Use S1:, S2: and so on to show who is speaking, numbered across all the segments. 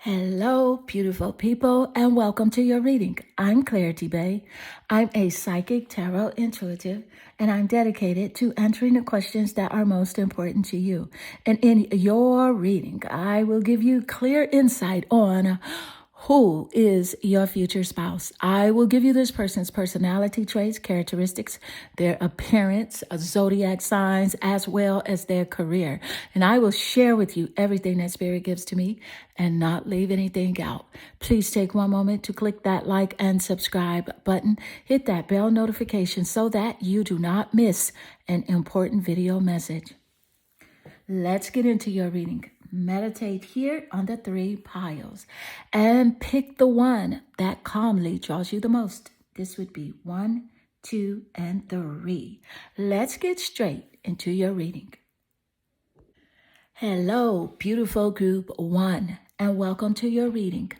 S1: Hello, beautiful people, and welcome to your reading. I'm Clarity Bay. I'm a psychic tarot intuitive, and I'm dedicated to answering the questions that are most important to you. And in your reading, I will give you clear insight on who is your future spouse. I will give you this person's personality traits, characteristics, their appearance, zodiac signs, as well as their career. And I will share with you everything that Spirit gives to me and not leave anything out. Please take one moment to click that like and subscribe button. Hit that bell notification so that you do not miss an important video message. Let's get into your reading. Meditate here on the three piles and pick the one that calmly draws you the most. This would be 1, 2, and 3. Let's get straight into your reading. Hello, beautiful group 1, and welcome to your reading.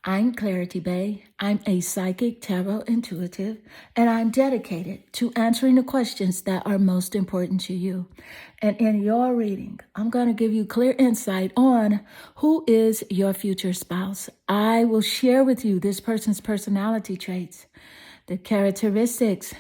S1: I'm Clarity Bay. I'm a psychic tarot intuitive, and I'm dedicated to answering the questions that are most important to you. And in your reading, I'm going to give you clear insight on who is your future spouse. I will share with you this person's personality traits, the characteristics,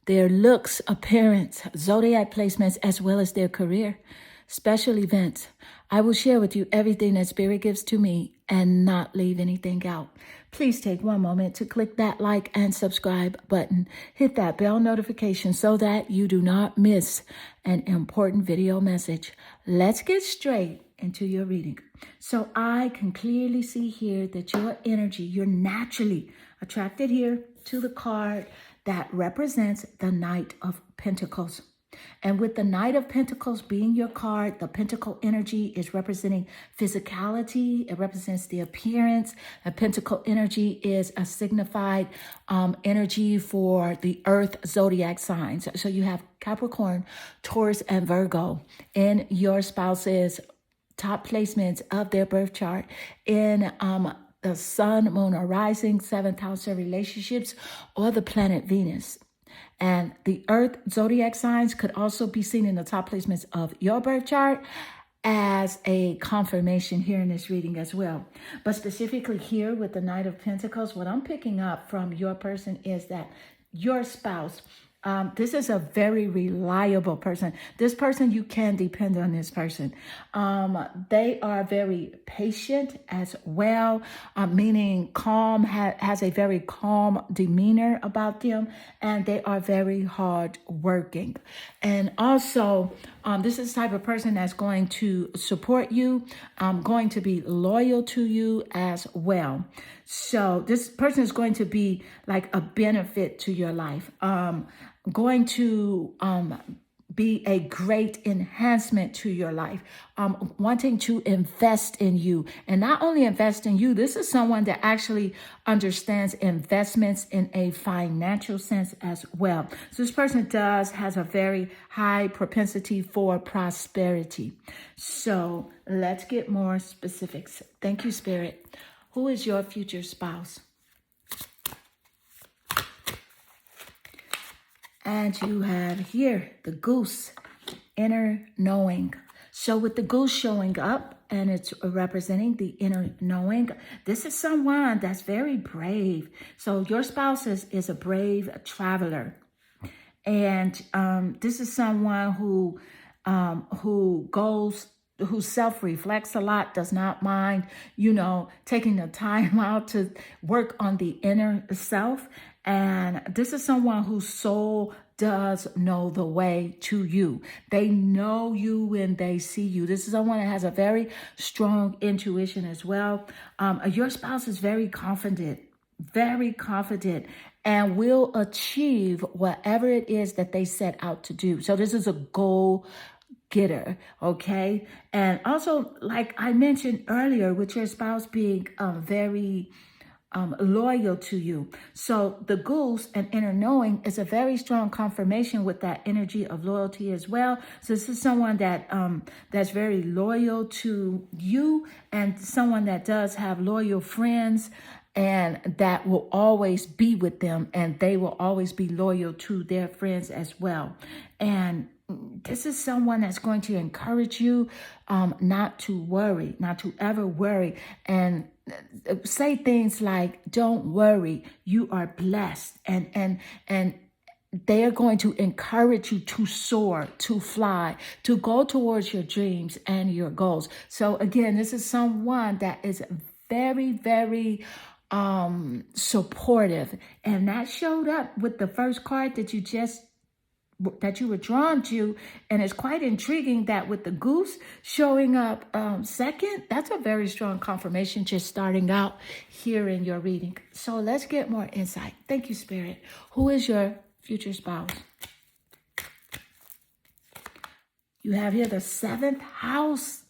S1: their looks, appearance, zodiac placements, as well as their career, special events. I will share with you everything that Spirit gives to me and not leave anything out. Please take one moment to click that like and subscribe button. Hit that bell notification so that you do not miss an important video message. Let's get straight into your reading. So I can clearly see here that your energy, you're naturally attracted here to the card that represents the Knight of Pentacles. And with the Knight of Pentacles being your card, the Pentacle energy is representing physicality. It represents the appearance. The Pentacle energy is a signified energy for the Earth zodiac signs. So you have Capricorn, Taurus, and Virgo in your spouse's top placements of their birth chart in the sun, moon, or rising, 7th house of relationships, or the planet Venus. And the Earth zodiac signs could also be seen in the top placements of your birth chart as a confirmation here in this reading as well. But specifically here with the Knight of Pentacles, what I'm picking up from your person is that your spouse, this is a very reliable person. This person, you can depend on this person. They are very patient as well, meaning calm, has a very calm demeanor about them, and they are very hard working. And also, this is the type of person that's going to support you, going to be loyal to you as well. So this person is going to be like a benefit to your life, going to be a great enhancement to your life, wanting to invest in you. And not only invest in you, this is someone that actually understands investments in a financial sense as well. So this person has a very high propensity for prosperity. So let's get more specifics. Thank you, Spirit. Who is your future spouse? And you have here the goose, inner knowing. So with the goose showing up and it's representing the inner knowing, this is someone that's very brave. So your spouse is a brave traveler. And this is someone who self-reflects a lot, does not mind, taking the time out to work on the inner self. And this is someone whose soul does know the way to you. They know you when they see you. This is someone that has a very strong intuition as well. Your spouse is very confident, and will achieve whatever it is that they set out to do. So this is a goal getter, okay? And also, like I mentioned earlier, with your spouse being very loyal to you. So the goose and inner knowing is a very strong confirmation with that energy of loyalty as well. So this is someone that that's very loyal to you, and someone that does have loyal friends, and that will always be with them, and they will always be loyal to their friends as well. And this is someone that's going to encourage you not to worry, not to ever worry, and say things like, don't worry, you are blessed, and they are going to encourage you to soar, to fly, to go towards your dreams and your goals. So again, this is someone that is very, very supportive, and that showed up with the first card that you were drawn to. And it's quite intriguing that with the goose showing up second, that's a very strong confirmation just starting out here in your reading. So let's get more insight. Thank you, Spirit. Who is your future spouse? You have here the seventh house.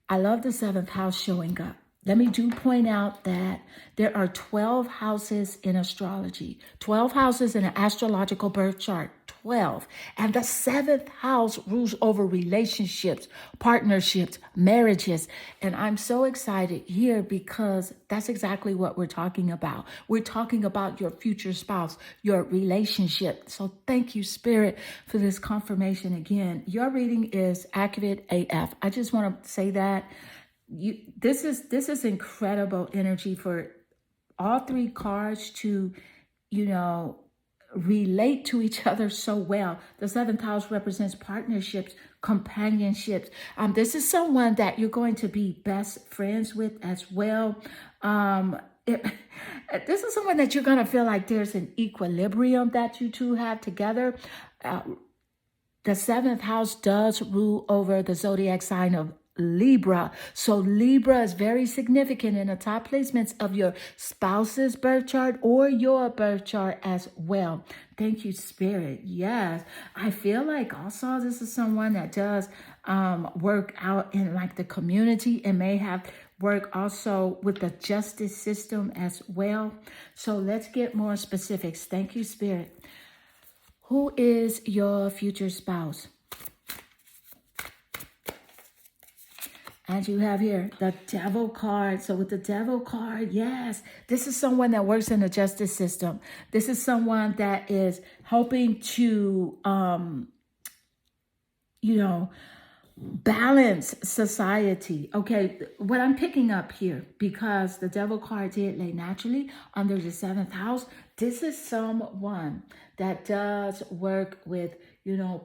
S1: I love the seventh house showing up. Let me point out that there are 12 houses in astrology, 12 houses in an astrological birth chart, 12. And the seventh house rules over relationships, partnerships, marriages. And I'm so excited here because that's exactly what we're talking about. We're talking about your future spouse, your relationship. So thank you, Spirit, for this confirmation again. Your reading is accurate AF. I just want to say that. This is incredible energy for all three cards to, relate to each other so well. The seventh house represents partnerships, companionships. This is someone that you're going to be best friends with as well. This is someone that you're going to feel like there's an equilibrium that you two have together. The seventh house does rule over the zodiac sign of Libra. So Libra is very significant in the top placements of your spouse's birth chart or your birth chart as well. Thank you, Spirit. Yes, I feel like also this is someone that does work out in like the community and may have work also with the justice system as well. So let's get more specifics. Thank you, Spirit. Who is your future spouse? And you have here the Devil card. So with the Devil card, yes, this is someone that works in the justice system. This is someone that is helping to, balance society. Okay, what I'm picking up here, because the Devil card did lay naturally under the seventh house, this is someone that does work with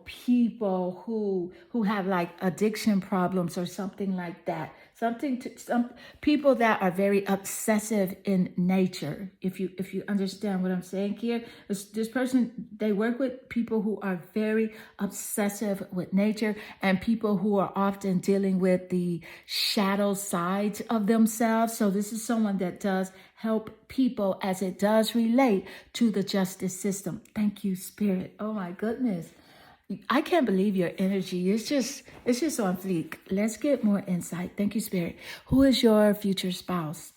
S1: people who have like addiction problems or something like that. Some people that are very obsessive in nature. If you understand what I'm saying here, this person, they work with people who are very obsessive with nature and people who are often dealing with the shadow sides of themselves. So this is someone that does help people as it does relate to the justice system. Thank you, Spirit. Oh my goodness. I can't believe your energy. It's just on fleek. Let's get more insight. Thank you, Spirit. Who is your future spouse?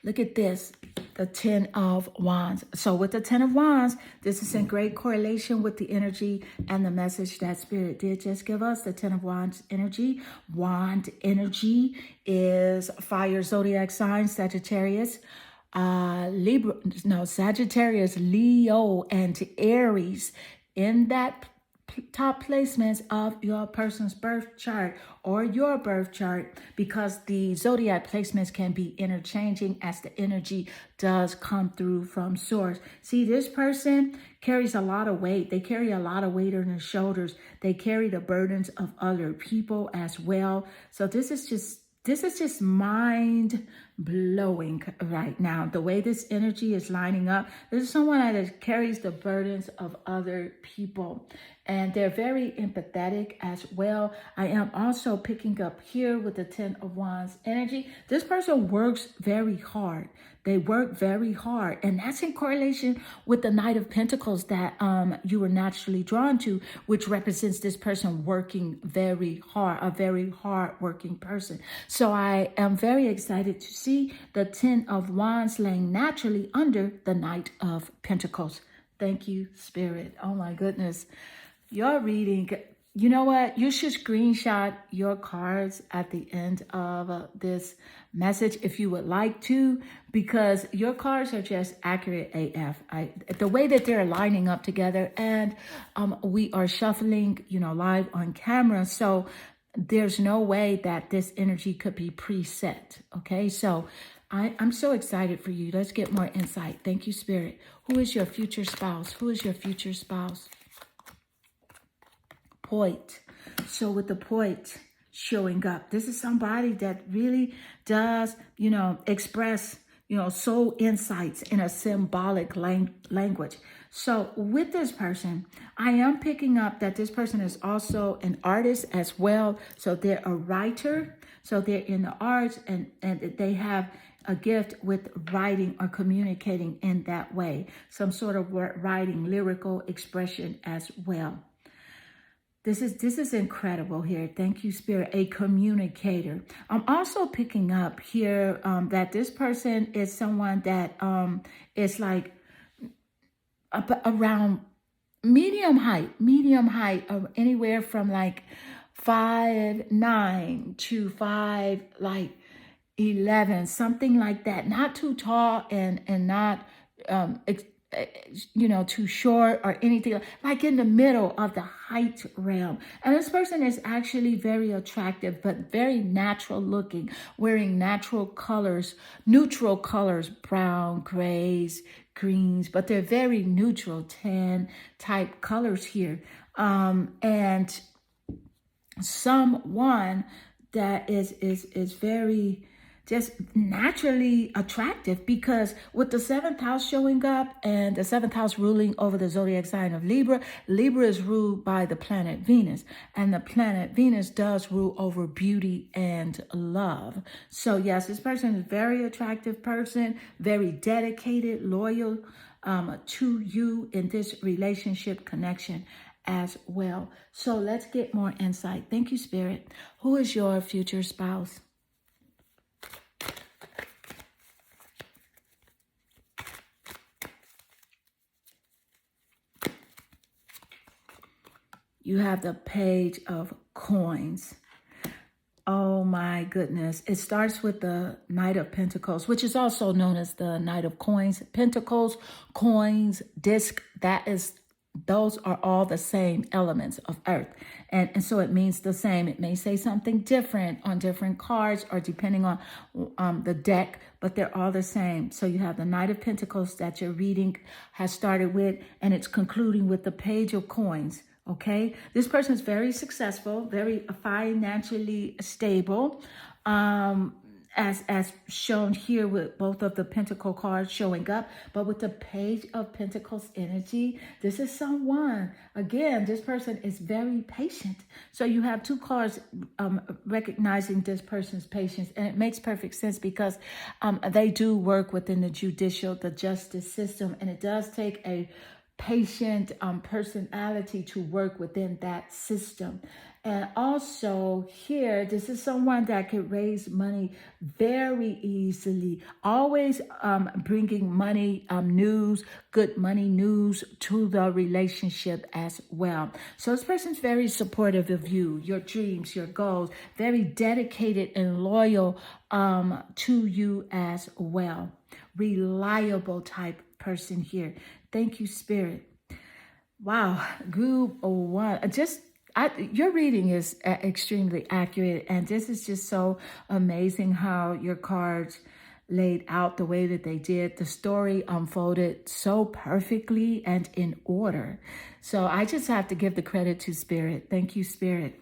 S1: Look at this, the 10 of Wands. So with the 10 of Wands, this is in great correlation with the energy and the message that Spirit did just give us. The 10 of Wands energy. Wand energy is fire zodiac sign, Sagittarius. Sagittarius, Leo, and Aries in that top placements of your person's birth chart or your birth chart, because the zodiac placements can be interchanging as the energy does come through from source. See, this person carries a lot of weight. They carry a lot of weight on their shoulders. They carry the burdens of other people as well. So this is just mind blowing right now. The way this energy is lining up, this is someone that carries the burdens of other people, and they're very empathetic as well. I am also picking up here with the 10 of Wands energy. This person works very hard. They work very hard, and that's in correlation with the Knight of Pentacles that you were naturally drawn to, which represents this person working very hard, a very hard working person. So I am very excited to see the 10 of Wands laying naturally under the Knight of Pentacles. Thank you, Spirit. Oh my goodness. Your reading, You know what? You should screenshot your cards at the end of this message if you would like to, because your cards are just accurate AF. The way that they're lining up together, and we are shuffling, live on camera. So there's no way that this energy could be preset. Okay, so I'm so excited for you. Let's get more insight. Thank you, Spirit. Who is your future spouse? Who is your future spouse? Point. So with the point showing up, this is somebody that really does, express, soul insights in a symbolic language. So with this person, I am picking up that this person is also an artist as well. So they're a writer. So they're in the arts, and they have a gift with writing or communicating in that way. Some sort of writing, lyrical expression as well. This is incredible here. Thank you, Spirit. A communicator. I'm also picking up here that this person is someone that is like around medium height, anywhere from like 5'9" to 5'11", something like that. Not too tall and not too short or anything, like in the middle of the height realm. And this person is actually very attractive, but very natural looking, wearing natural colors, neutral colors, brown, grays, greens, but they're very neutral, tan type colors here. And someone that is very just naturally attractive, because with the 7th house showing up and the 7th house ruling over the zodiac sign of Libra, Libra is ruled by the planet Venus, and the planet Venus does rule over beauty and love. So yes, this person is a very attractive person, very dedicated, loyal to you in this relationship connection as well. So let's get more insight. Thank you, Spirit. Who is your future spouse? You have the Page of Coins. Oh my goodness. It starts with the Knight of Pentacles, which is also known as the Knight of Coins. Pentacles, coins, disc, those are all the same elements of earth. And so it means the same. It may say something different on different cards or depending on the deck, but they're all the same. So you have the Knight of Pentacles that your reading has started with, and it's concluding with the Page of Coins. Okay, this person is very successful, very financially stable, as shown here with both of the Pentacle cards showing up. But with the Page of Pentacles energy, this is someone, again, this person is very patient. So you have two cards recognizing this person's patience, and it makes perfect sense because they do work within the the justice system, and it does take a patient personality to work within that system. And also here, this is someone that can raise money very easily, always bringing money news, good money news to the relationship as well. So this person's very supportive of you, your dreams, your goals, very dedicated and loyal to you as well. Reliable type person here. Thank you, Spirit. Wow, group one. Your reading is extremely accurate, and this is just so amazing how your cards laid out the way that they did. The story unfolded so perfectly and in order. So I just have to give the credit to Spirit. Thank you, Spirit.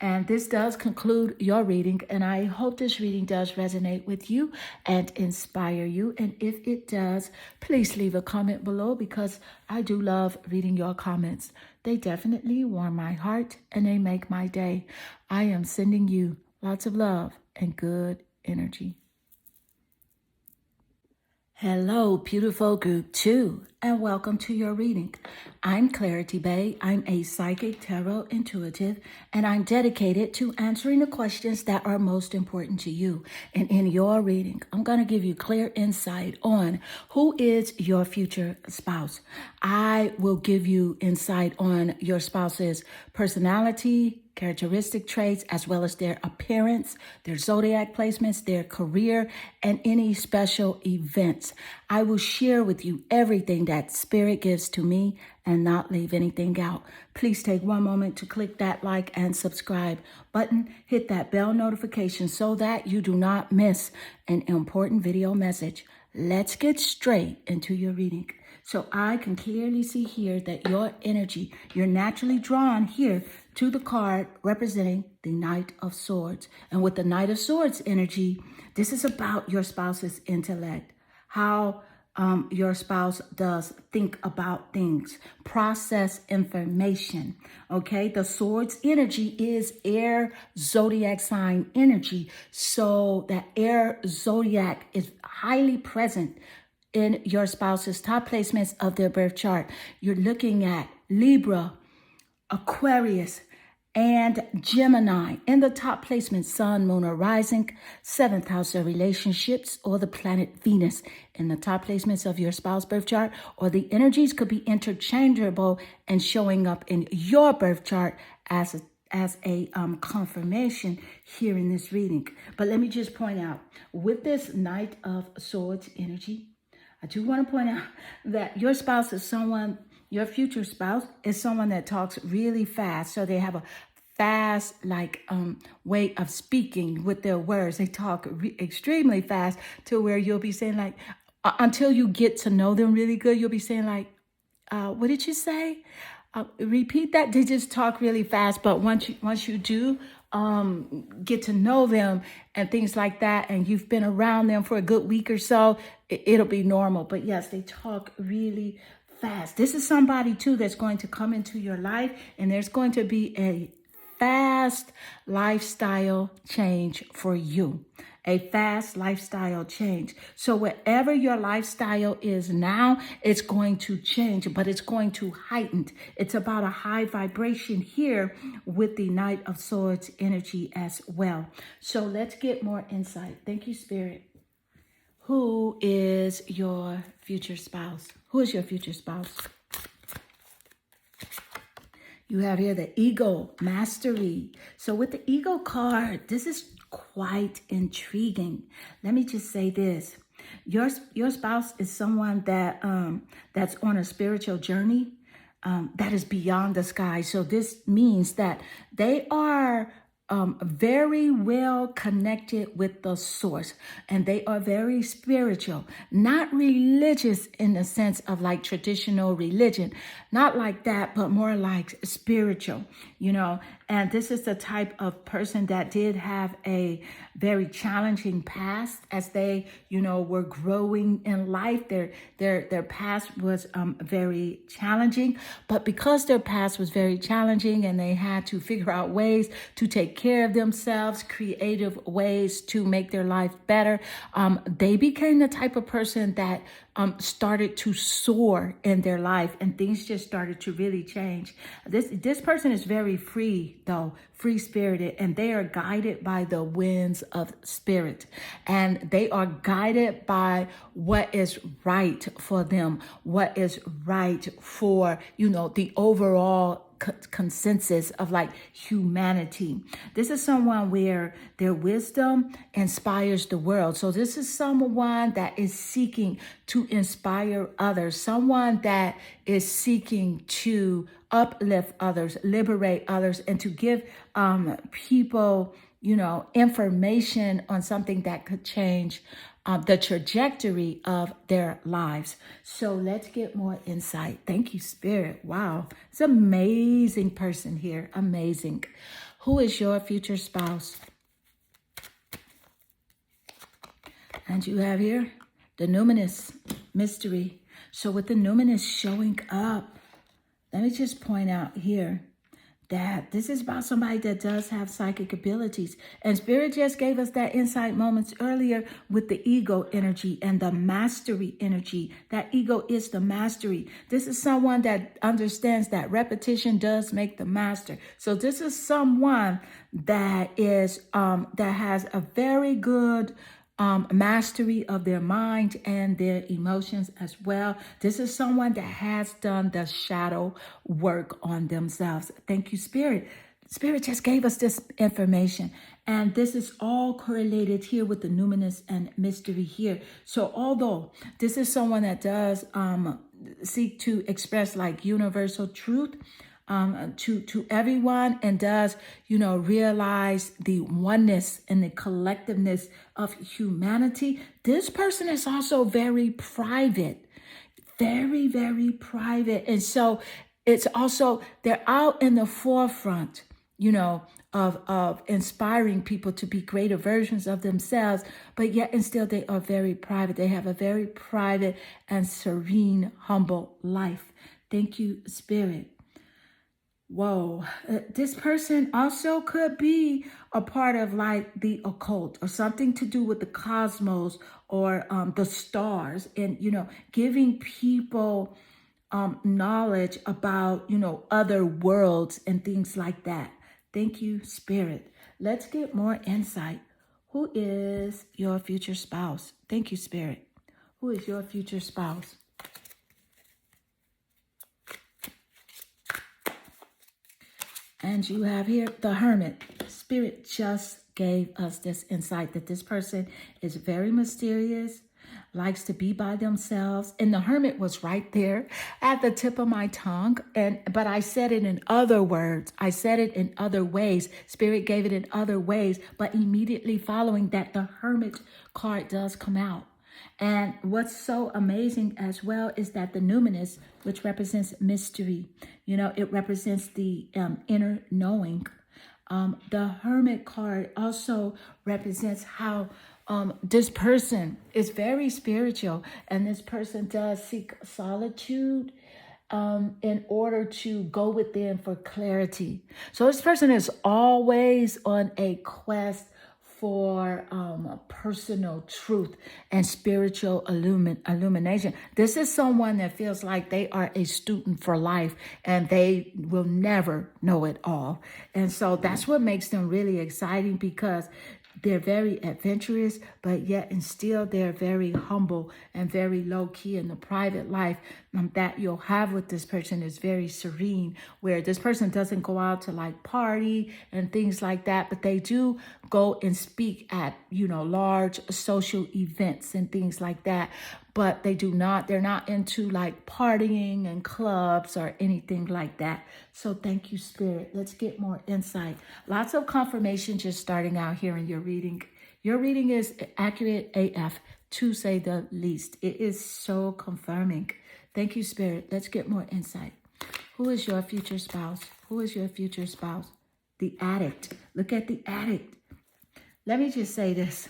S1: And this does conclude your reading, and I hope this reading does resonate with you and inspire you. And if it does, please leave a comment below, because I do love reading your comments. They definitely warm my heart and they make my day. I am sending you lots of love and good energy. Hello, beautiful group 2, and welcome to your reading. I'm Clarity Bay. I'm a psychic tarot intuitive, and I'm dedicated to answering the questions that are most important to you. And in your reading, I'm going to give you clear insight on who is your future spouse. I will give you insight on your spouse's personality, characteristic traits, as well as their appearance, their zodiac placements, their career, and any special events. I will share with you everything that Spirit gives to me and not leave anything out. Please take one moment to click that like and subscribe button. Hit that bell notification so that you do not miss an important video message. Let's get straight into your reading. So I can clearly see here that your energy, you're naturally drawn here to the card representing the Knight of Swords. And with the Knight of Swords energy, this is about your spouse's intellect, how your spouse does think about things, process information, okay? The Swords energy is air zodiac sign energy. So that air zodiac is highly present in your spouse's top placements of their birth chart. You're looking at Libra, Aquarius, and Gemini in the top placement, Sun, Moon, or Rising, 7th house of relationships, or the planet Venus in the top placements of your spouse's birth chart, or the energies could be interchangeable and showing up in your birth chart as a confirmation here in this reading. But let me just point out, with this Knight of Swords energy, I do want to point out that your spouse is someone, your future spouse is someone that talks really fast. So they have a fast, way of speaking with their words. They talk extremely fast to where you'll be saying until you get to know them really good, you'll be saying what did you say? Repeat that. They just talk really fast. But once you do get to know them and things like that, and you've been around them for a good week or so, it'll be normal. But yes, they talk really fast. This is somebody too that's going to come into your life, and there's going to be a fast lifestyle change for you. A fast lifestyle change. So whatever your lifestyle is now, it's going to change, but it's going to heighten. It's about a high vibration here with the Knight of Swords energy as well. So let's get more insight. Thank you, Spirit. Who is your future spouse? Who is your future spouse? You have here the Ego, Mastery. So with the Ego card, this is quite intriguing. Let me just say this. Your spouse is someone that that's on a spiritual journey that is beyond the sky. So this means that they are very well connected with the source, and they are very spiritual, not religious in the sense of like traditional religion, not like that, but more like spiritual, and this is the type of person that did have a very challenging past as they, were growing in life. Their past was very challenging, but because their past was very challenging and they had to figure out ways to take care of themselves, creative ways to make their life better, they became the type of person that started to soar in their life, and things just started to really change. This person is very free, though, free-spirited, and they are guided by the winds of spirit, and they are guided by what is right for them, what is right for, the overall consensus of humanity. This is someone where their wisdom inspires the world. So this is someone that is seeking to inspire others, someone that is seeking to uplift others, liberate others, and to give people, information on something that could change the trajectory of their lives. So let's get more insight. Thank you, Spirit. Wow. It's an amazing person here. Amazing. Who is your future spouse? And you have here the numinous mystery. So with the numinous showing up, let me just point out here that this is about somebody that does have psychic abilities. And Spirit just gave us that insight moments earlier with the ego energy and the mastery energy. That ego is the mastery. This is someone that understands that repetition does make the master. So this is someone that is that has a very good mastery of their mind and their emotions as well. This is someone that has done the shadow work on themselves. Thank you, Spirit. Spirit just gave us this information. And this is all correlated here with the numinous and mystery here. So although this is someone that does seek to express like universal truth, to everyone, and does, realize the oneness and the collectiveness of humanity. This person is also very private, very, very private. And so it's also, they're out in the forefront, of inspiring people to be greater versions of themselves, but yet and still they are very private. They have a very private and serene, humble life. Thank you, Spirit. Whoa, this person also could be a part of like the occult or something to do with the cosmos or the stars, and, giving people knowledge about, other worlds and things like that. Thank you, Spirit. Let's get more insight. Who is your future spouse? Thank you, Spirit. Who is your future spouse? And you have here the Hermit. Spirit just gave us this insight that this person is very mysterious, likes to be by themselves. And the Hermit was right there at the tip of my tongue. But I said it in other words. I said it in other ways. Spirit gave it in other ways. But immediately following that, the Hermit card does come out. And what's so amazing as well is that the numinous, which represents mystery, it represents the inner knowing. The Hermit card also represents how this person is very spiritual, and this person does seek solitude in order to go within for clarity. So this person is always on a quest for personal truth and spiritual illumination. This is someone that feels like they are a student for life and they will never know it all. And so that's what makes them really exciting, because they're very adventurous, but yet and still they're very humble and very low key. In the private life that you'll have with this person is very serene, where this person doesn't go out to like party and things like that, but they do go and speak at, large social events and things like that. But they're not into like partying and clubs or anything like that. So thank you, Spirit. Let's get more insight. Lots of confirmation just starting out here in your reading. Your reading is accurate AF, to say the least. It is so confirming. Thank you, Spirit. Let's get more insight. Who is your future spouse? Who is your future spouse? The addict. Look at the addict. Let me just say this.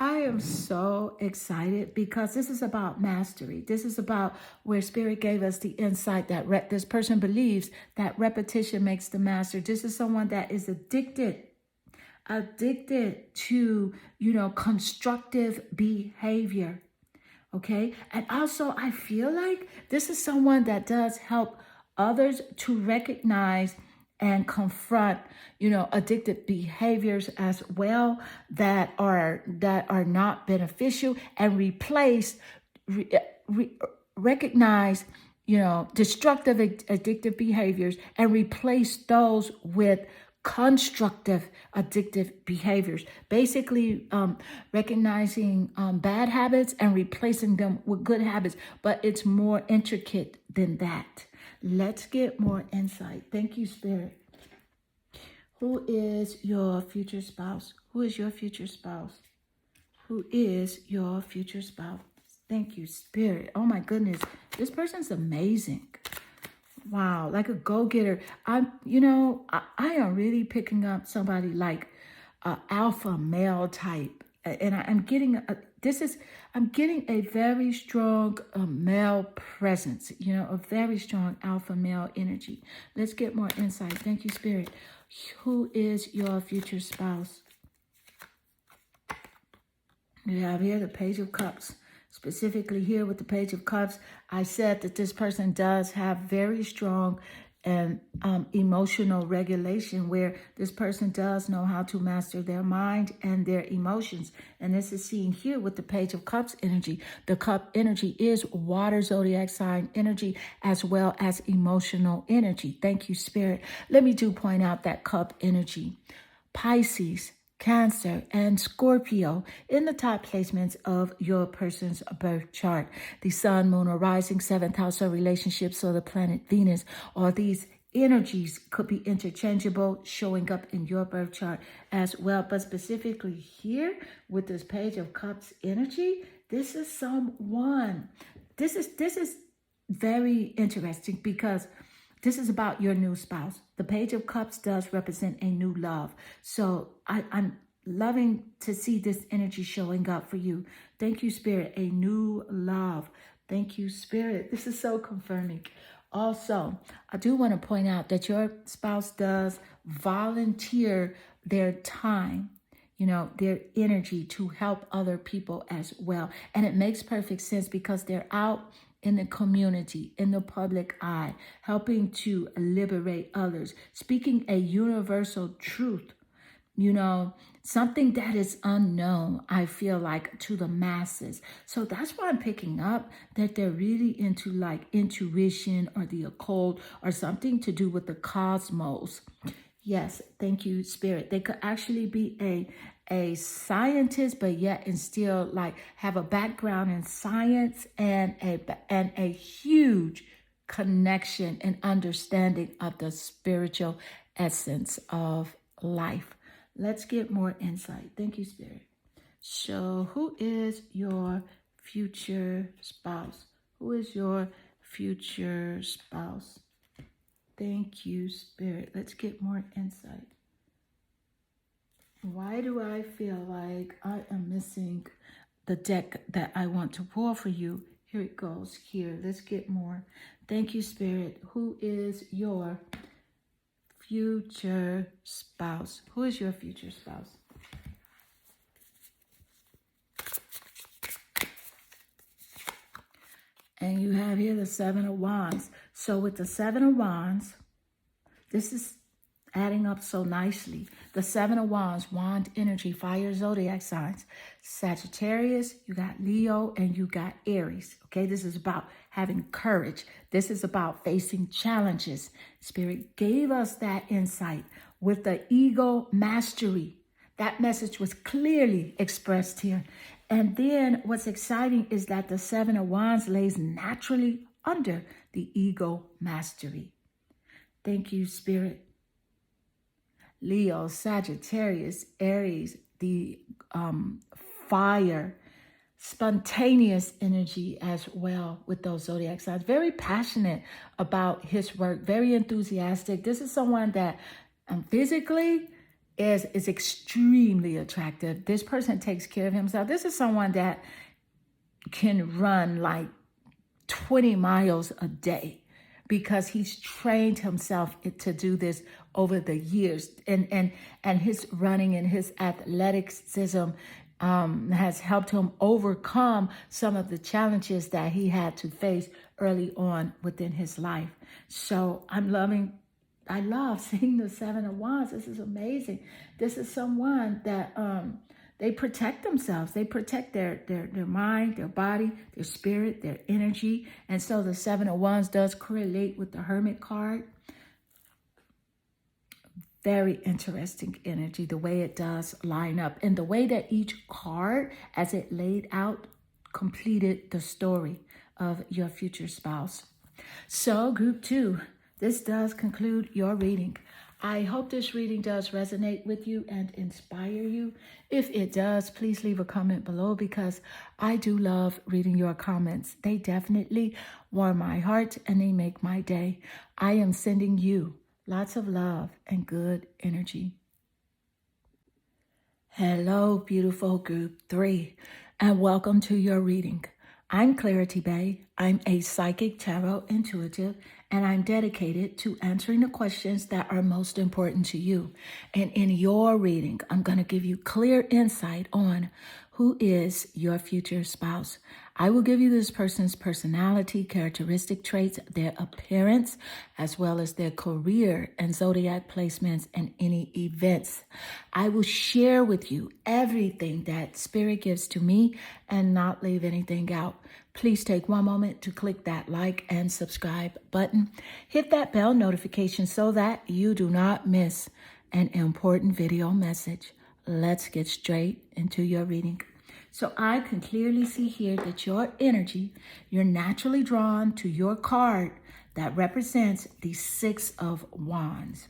S1: I am so excited because this is about mastery. This is about where Spirit gave us the insight that this person believes that repetition makes the master. This is someone that is addicted to, constructive behavior. Okay. And also I feel like this is someone that does help others to recognize and confront, addictive behaviors as well that are not beneficial, and recognize, destructive addictive behaviors and replace those with constructive addictive behaviors. Basically, recognizing bad habits and replacing them with good habits, but it's more intricate than that. Let's get more insight. Thank you, Spirit. Who is your future spouse? Who is your future spouse? Who is your future spouse? Thank you, Spirit. Oh my goodness. This person's amazing. Wow. Like a go-getter. I am really picking up somebody like alpha male type. And I'm getting I'm getting a very strong male presence, a very strong alpha male energy. Let's get more insight. Thank you, Spirit. Who is your future spouse? We have here the Page of Cups. Specifically here with the Page of Cups, I said that this person does have very strong and emotional regulation, where this person does know how to master their mind and their emotions. And this is seen here with the Page of Cups energy. The cup energy is water zodiac sign energy as well as emotional energy. Thank you, Spirit. Let me point out that cup energy. Pisces, Cancer, and Scorpio in the top placements of your person's birth chart. The sun, moon, or rising, seventh house of relationships, or the planet Venus, or these energies could be interchangeable, showing up in your birth chart as well. But specifically here with this Page of Cups energy, this is someone. This is very interesting because this is about your new spouse. The Page of Cups does represent a new love. So I'm loving to see this energy showing up for you. Thank you, Spirit. A new love. Thank you, Spirit. This is so confirming. Also, I do want to point out that your spouse does volunteer their time, their energy to help other people as well. And it makes perfect sense because they're out in the community, in the public eye, helping to liberate others, speaking a universal truth, something that is unknown, I feel like, to the masses. So that's why I'm picking up that they're really into like intuition or the occult or something to do with the cosmos. Yes, thank you, Spirit. They could actually be a scientist, but yet and still like have a background in science and a huge connection and understanding of the spiritual essence of life. Let's get more insight. Thank you, Spirit. So who is your future spouse? Who is your future spouse? Thank you, Spirit. Let's get more insight. Why do I feel like I am missing the deck that I want to pull for you? Here it goes. Here, let's get more. Thank you, Spirit. Who is your future spouse? Who is your future spouse? And you have here the Seven of Wands. So with the Seven of Wands, this is adding up so nicely. The Seven of Wands, wand energy, fire zodiac signs. Sagittarius, you got Leo, and you got Aries. Okay, this is about having courage. This is about facing challenges. Spirit gave us that insight with the ego mastery. That message was clearly expressed here. And then what's exciting is that the Seven of Wands lays naturally under the ego mastery. Thank you, Spirit. Leo, Sagittarius, Aries, the fire, spontaneous energy as well with those zodiac signs. Very passionate about his work, very enthusiastic. This is someone that physically is extremely attractive. This person takes care of himself. This is someone that can run like 20 miles a day because he's trained himself to do this over the years. And his running and his athleticism has helped him overcome some of the challenges that he had to face early on within his life. So I love seeing the Seven of Wands. This is amazing. This is someone that they protect themselves. They protect their mind, their body, their spirit, their energy. And so the Seven of Wands does correlate with the Hermit card. Very interesting energy, the way it does line up. And the way that each card, as it laid out, completed the story of your future spouse. So group 2, this does conclude your reading. I hope this reading does resonate with you and inspire you. If it does, please leave a comment below because I do love reading your comments. They definitely warm my heart and they make my day. I am sending you lots of love and good energy. Hello, beautiful group 3. and welcome to your reading. I'm Clarity Bay. I'm a psychic tarot intuitive, and I'm dedicated to answering the questions that are most important to you. And in your reading, I'm going to give you clear insight on who is your future spouse. I will give you this person's personality, characteristic traits, their appearance, as well as their career and zodiac placements and any events. I will share with you everything that Spirit gives to me and not leave anything out. Please take one moment to click that like and subscribe button. Hit that bell notification so that you do not miss an important video message. Let's get straight into your reading. So I can clearly see here that your energy, you're naturally drawn to your card that represents the Six of Wands.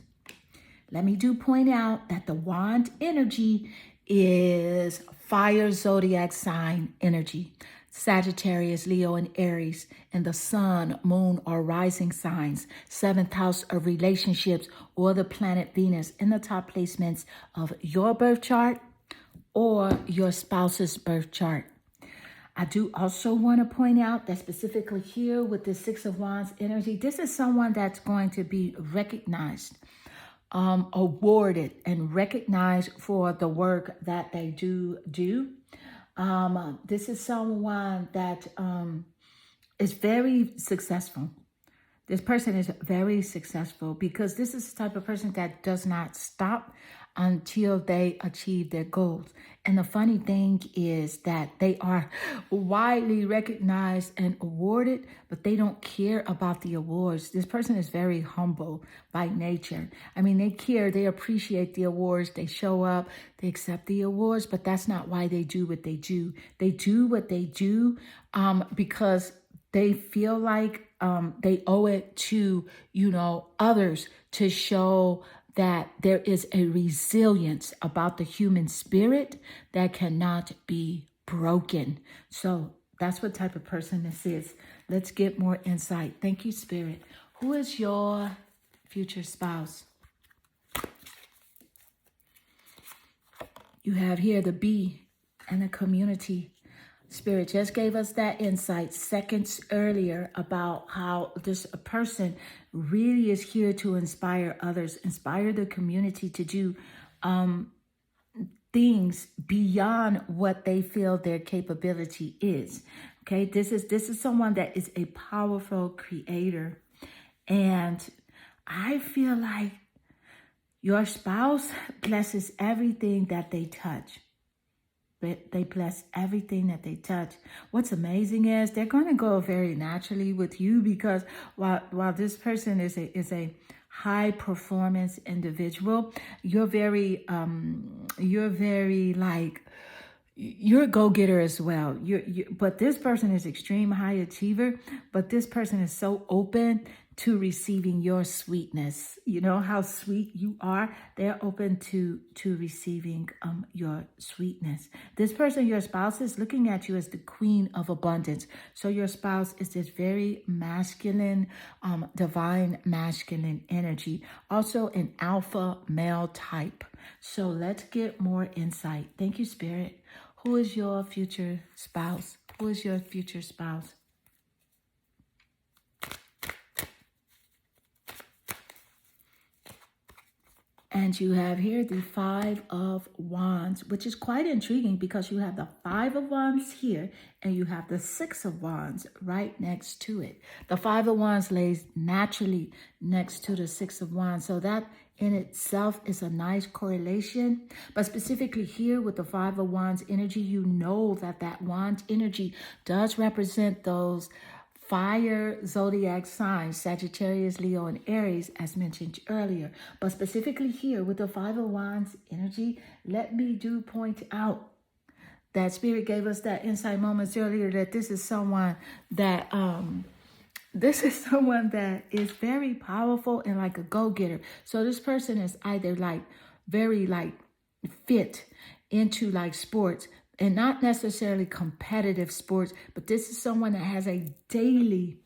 S1: Let me point out that the wand energy is fire zodiac sign energy. Sagittarius, Leo, and Aries, and the sun, moon, or rising signs, 7th house of relationships, or the planet Venus in the top placements of your birth chart or your spouse's birth chart. I do also want to point out that specifically here with the Six of Wands energy, this is someone that's going to be recognized, awarded, and recognized for the work that they do. This is someone that is very successful. This person is very successful because this is the type of person that does not stop until they achieve their goals. And the funny thing is that they are widely recognized and awarded, but they don't care about the awards. This person is very humble by nature. I mean, they care, they appreciate the awards, they show up, they accept the awards, but that's not why they do what they do. They do what they do because they feel like they owe it to, others to show that there is a resilience about the human spirit that cannot be broken. So that's what type of person this is. Let's get more insight. Thank you, Spirit. Who is your future spouse? You have here the bee and the community. Spirit just gave us that insight seconds earlier about how this person really is here to inspire others, inspire the community to do things beyond what they feel their capability is. Okay, this is someone that is a powerful creator. And I feel like your spouse blesses everything that they touch. They bless everything that they touch. What's amazing is they're going to go very naturally with you because while this person is a high performance individual, you're a go-getter as well. But this person is extreme high achiever, but this person is so open to receiving your sweetness. You know how sweet you are? They're open to receiving your sweetness. This person, your spouse, is looking at you as the queen of abundance. So your spouse is this very masculine, divine masculine energy. Also an alpha male type. So let's get more insight. Thank you, Spirit. Who is your future spouse? Who is your future spouse? And you have here the Five of Wands, which is quite intriguing because you have the Five of Wands here and you have the Six of Wands right next to it. The Five of Wands lays naturally next to the Six of Wands. So that in itself is a nice correlation. But specifically here with the Five of Wands energy, you know that wand energy does represent those fire zodiac signs, Sagittarius, Leo, and Aries, as mentioned earlier. But specifically here with the Five of Wands energy, let me point out that Spirit gave us that insight moments earlier that this is someone that is very powerful and like a go-getter. So this person is either very fit into sports, and not necessarily competitive sports, but this is someone that has a daily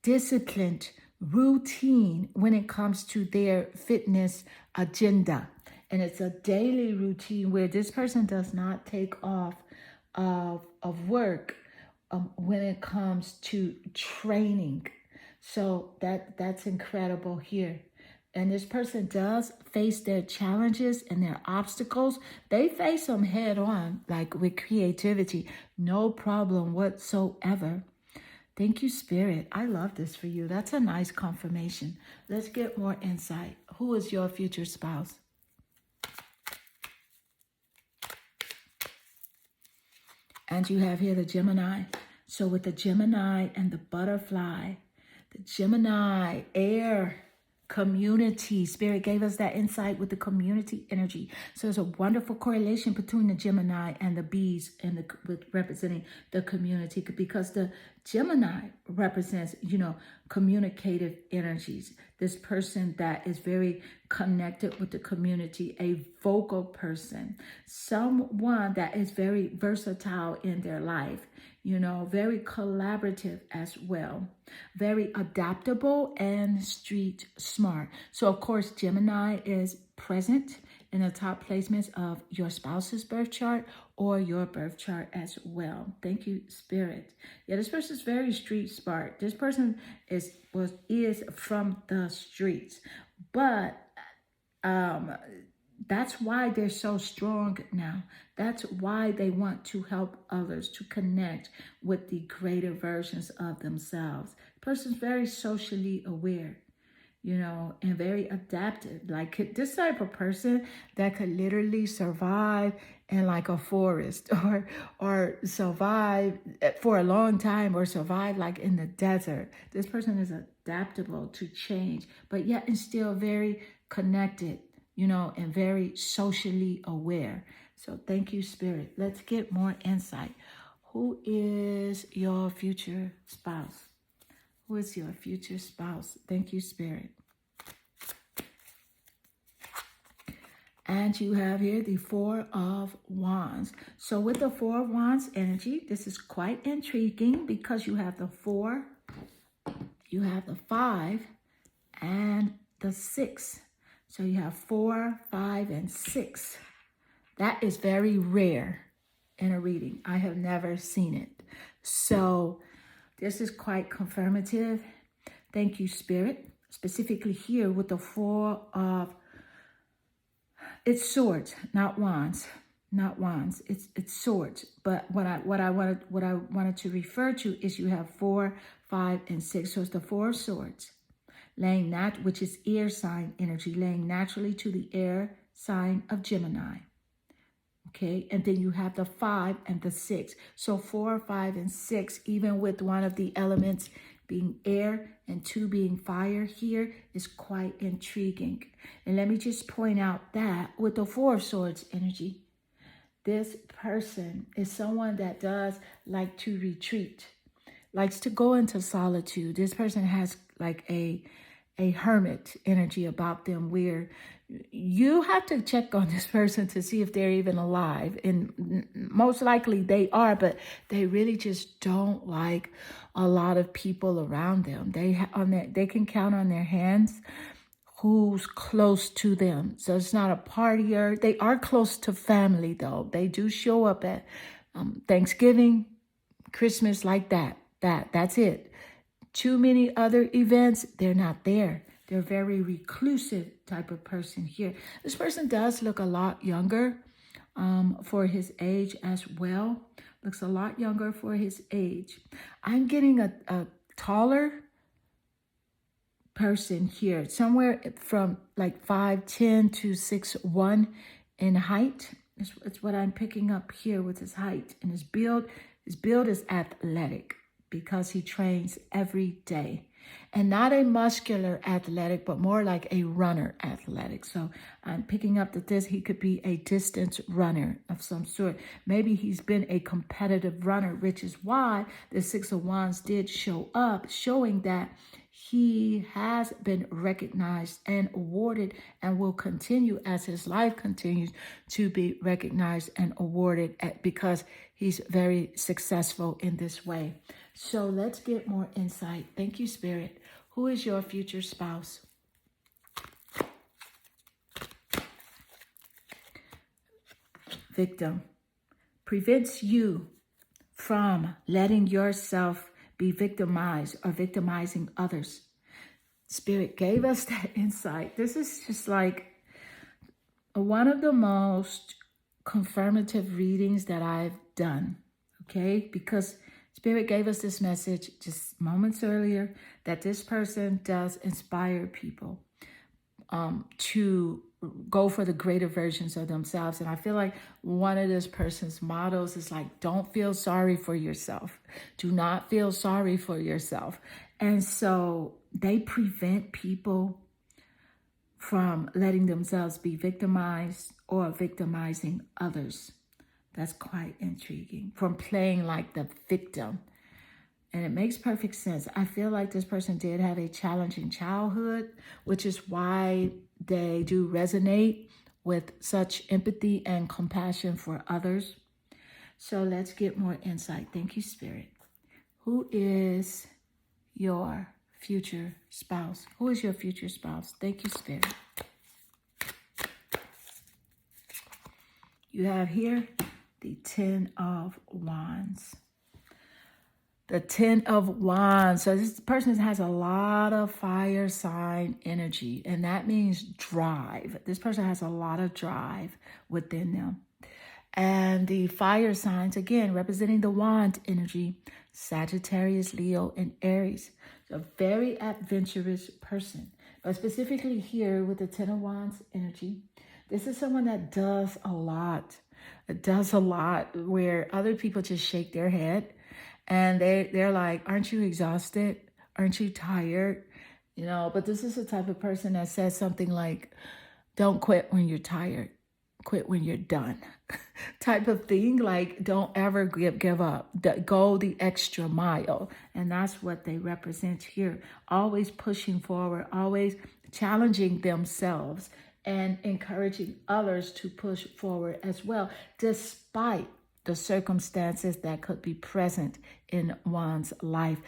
S1: disciplined routine when it comes to their fitness agenda. And it's a daily routine where this person does not take off of work when it comes to training. So that's incredible here. And this person does face their challenges and their obstacles. They face them head on, like with creativity, no problem whatsoever. Thank you, Spirit. I love this for you. That's a nice confirmation. Let's get more insight. Who is your future spouse? And you have here the Gemini. So with the Gemini and the butterfly, the Gemini, air, community. Spirit gave us that insight with the community energy. So there's a wonderful correlation between the Gemini and the bees and with representing the community, because the Gemini represents, communicative energies. This person that is very connected with the community, a vocal person, someone that is very versatile in their life, very collaborative as well, very adaptable and street smart. So of course, Gemini is present in the top placements of your spouse's birth chart or your birth chart as well. Thank you, Spirit. Yeah, this person is very street smart. This person is from the streets, but that's why they're so strong now. That's why they want to help others to connect with the greater versions of themselves. The person's very socially aware, and very adaptive. Like this type of person that could literally survive in like a forest or survive for a long time, or survive like in the desert. This person is adaptable to change, but yet and still very connected, and very socially aware. So thank you, Spirit. Let's get more insight. Who is your future spouse? Who is your future spouse? Thank you, Spirit. And you have here the Four of Wands. So with the Four of Wands energy, this is quite intriguing because you have the 4, you have the 5, and the 6. So you have 4, 5, and 6. That is very rare in a reading. I have never seen it. So this is quite confirmative. Thank you, Spirit. Specifically here with the 4 of, it's swords, not wands, not wands. It's swords. But what I wanted to refer to is you have 4, 5, and 6. So it's the 4 of swords, which is air sign energy, laying naturally to the air sign of Gemini. Okay, and then you have the 5 and the 6. So 4, 5, and 6, even with one of the elements being air and 2 being fire here, is quite intriguing. And let me just point out that with the 4 of swords energy, this person is someone that does like to retreat, likes to go into solitude. This person has like a hermit energy about them, where you have to check on this person to see if they're even alive. And most likely they are, but they really just don't like a lot of people around them. They can count on their hands who's close to them. So it's not a partier. They are close to family though. They do show up at Thanksgiving, Christmas, like that. That's it. Too many other events, they're not there. They're a very reclusive type of person here. This person does look a lot younger for his age as well. Looks a lot younger for his age. I'm getting a taller person here, somewhere from like 5'10" to 6'1" in height. It's what I'm picking up here with his height. And his build is athletic, because he trains every day, and not a muscular athletic, but more like a runner athletic. So I'm picking up that he could be a distance runner of some sort. Maybe he's been a competitive runner, which is why the 6 of Wands did show up, showing that he has been recognized and awarded, and will continue as his life continues to be recognized and awarded because he's very successful in this way. So let's get more insight. Thank you, Spirit. Who is your future spouse? Victim, prevents you from letting yourself be victimized or victimizing others. Spirit gave us that insight. This is just like one of the most confirmative readings that I've done, okay? Because Spirit gave us this message just moments earlier that this person does inspire people to go for the greater versions of themselves. And I feel like one of this person's mottos is like, don't feel sorry for yourself. Do not feel sorry for yourself. And so they prevent people from letting themselves be victimized or victimizing others. That's quite intriguing. From playing like the victim. And it makes perfect sense. I feel like this person did have a challenging childhood, which is why they do resonate with such empathy and compassion for others. So let's get more insight. Thank you, Spirit. Who is your future spouse? Who is your future spouse? Thank you, Spirit. You have here the 10 of Wands. The 10 of Wands. So this person has a lot of fire sign energy, and that means drive. This person has a lot of drive within them. And the fire signs, again, representing the wand energy, Sagittarius, Leo, and Aries. So a very adventurous person. But specifically here with the 10 of Wands energy, this is someone that does a lot. It does a lot where other people just shake their head. And they're like, aren't you exhausted? Aren't you tired? You know, but this is the type of person that says something like, don't quit when you're tired. Quit when you're done. Type of thing. Like, don't ever give up. Go the extra mile. And that's what they represent here. Always pushing forward. Always challenging themselves and encouraging others to push forward as well, despite the circumstances that could be present in one's life.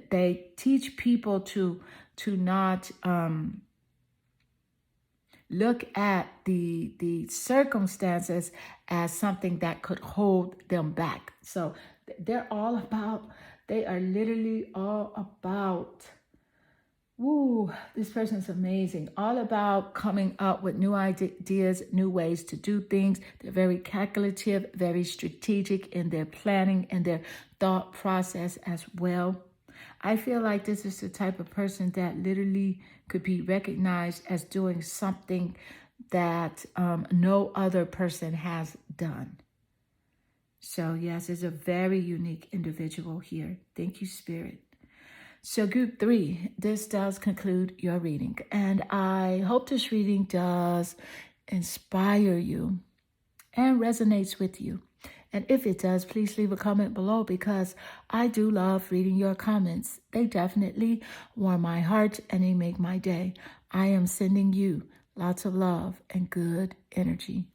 S1: They teach people to not look at the circumstances as something that could hold them back. So they are literally all about, this person's amazing. All about coming up with new ideas, new ways to do things. They're very calculative, very strategic in their planning and their thought process as well. I feel like this is the type of person that literally could be recognized as doing something that no other person has done. So yes, it's a very unique individual here. Thank you, Spirit. So group 3, this does conclude your reading. And I hope this reading does inspire you and resonates with you. And if it does, please leave a comment below because I do love reading your comments. They definitely warm my heart and they make my day. I am sending you lots of love and good energy.